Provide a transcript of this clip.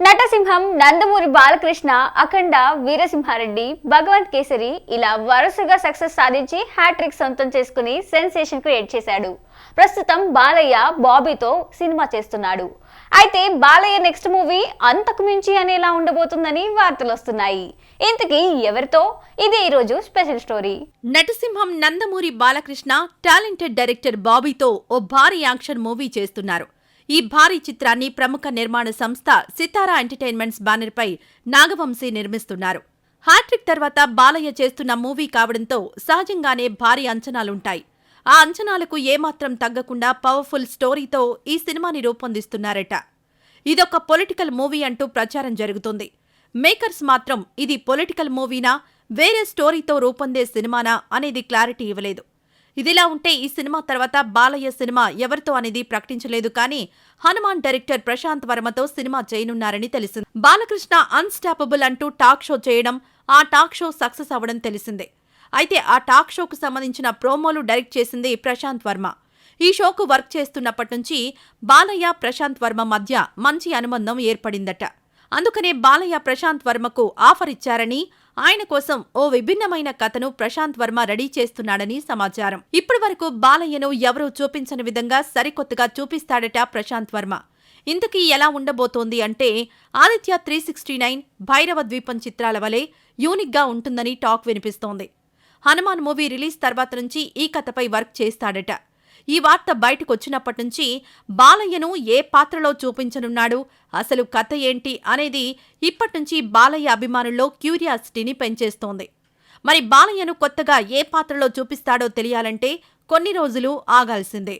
నటసింహం, నందమూరి బాలకృష్ణ, అఖండ, వీరసింహారెడ్డి, భగవంత్ కేసరి ఇలా వరుసగా సక్సెస్ సాధించి హ్యాట్రిక్ సొంతం చేసుకుని సెన్సేషన్ క్రియేట్ చేశాడు. ప్రస్తుతం బాలయ్య బాబీతో సినిమా చేస్తున్నాడు. అయితే బాలయ్య నెక్స్ట్ మూవీ అంతకు మించి అనేలా ఉండబోతుందని వార్తలు వస్తున్నాయి. ఇంతకీ ఎవరితో? ఇదే ఈ రోజు స్పెషల్ స్టోరీ. నటసింహం నందమూరి బాలకృష్ణ టాలెంటెడ్ డైరెక్టర్ బాబీతో ఓ భారీ యాక్షన్ మూవీ చేస్తున్నారు. ఈ భారీ చిత్రాన్ని ప్రముఖ నిర్మాణ సంస్థ సితారా ఎంటర్టైన్మెంట్స్ బ్యానర్పై నాగవంశీ నిర్మిస్తున్నారు. హ్యాట్రిక్ తర్వాత బాలయ్య చేస్తున్న మూవీ కావడంతో సహజంగానే భారీ అంచనాలుంటాయి. ఆ అంచనాలకు ఏమాత్రం తగ్గకుండా పవర్ఫుల్ స్టోరీతో ఈ సినిమాని రూపొందిస్తున్నారట. ఇదొక పొలిటికల్ మూవీ అంటూ ప్రచారం జరుగుతుంది. మేకర్స్ మాత్రం ఇది పొలిటికల్ మూవీనా, వేరే స్టోరీతో రూపొందే సినిమానా అనేది క్లారిటీ ఇవ్వలేదు. ఇదిలా ఉంటే ఈ సినిమా తర్వాత బాలయ్య సినిమా ఎవరితో అనేది ప్రకటించలేదు. కానీ హనుమాన్ డైరెక్టర్ ప్రశాంత్ వర్మతో సినిమా చేయనున్నారని తెలిసింది. బాలకృష్ణ అన్స్టాపబుల్ అంటూ టాక్ షో చేయడం, ఆ టాక్ షో సక్సెస్ అవ్వడం తెలిసిందే. అయితే ఆ టాక్ షోకు సంబంధించిన ప్రోమోలు డైరెక్ట్ చేసింది ప్రశాంత్ వర్మ. ఈ షోకు వర్క్ చేస్తున్నప్పటి నుంచి బాలయ్య, ప్రశాంత్ వర్మ మధ్య మంచి అనుబంధం ఏర్పడిందట. అందుకనే బాలయ్య ప్రశాంత్ వర్మకు ఆఫర్ ఇచ్చారని, ఆయన కోసం ఓ విభిన్నమైన కథను ప్రశాంత్ వర్మ రెడీ చేస్తున్నాడని సమాచారం. ఇప్పటి వరకు బాలయ్యను ఎవరూ చూపించని విధంగా సరికొత్తగా చూపిస్తాడట ప్రశాంత్ వర్మ. ఇంతకీ ఎలా ఉండబోతోంది అంటే, ఆదిత్య 369, భైరవ ద్వీపం చిత్రాల వలె యూనిక్గా ఉంటుందని టాక్ వినిపిస్తోంది. హనుమాన్ మూవీ రిలీజ్ తర్వాత నుంచి ఈ కథపై వర్క్ చేస్తాడట. ఈ వార్త బయటకొచ్చినప్పటి నుంచి బాలయ్యను ఏ పాత్రలో చూపించనున్నాడు, అసలు కథ ఏంటి అనేది ఇప్పటినుంచి బాలయ్య అభిమానుల్లో క్యూరియాసిటీని పెంచేస్తోంది. మరి బాలయ్యను కొత్తగా ఏ పాత్రలో చూపిస్తాడో తెలియాలంటే కొన్ని రోజులు ఆగాల్సిందే.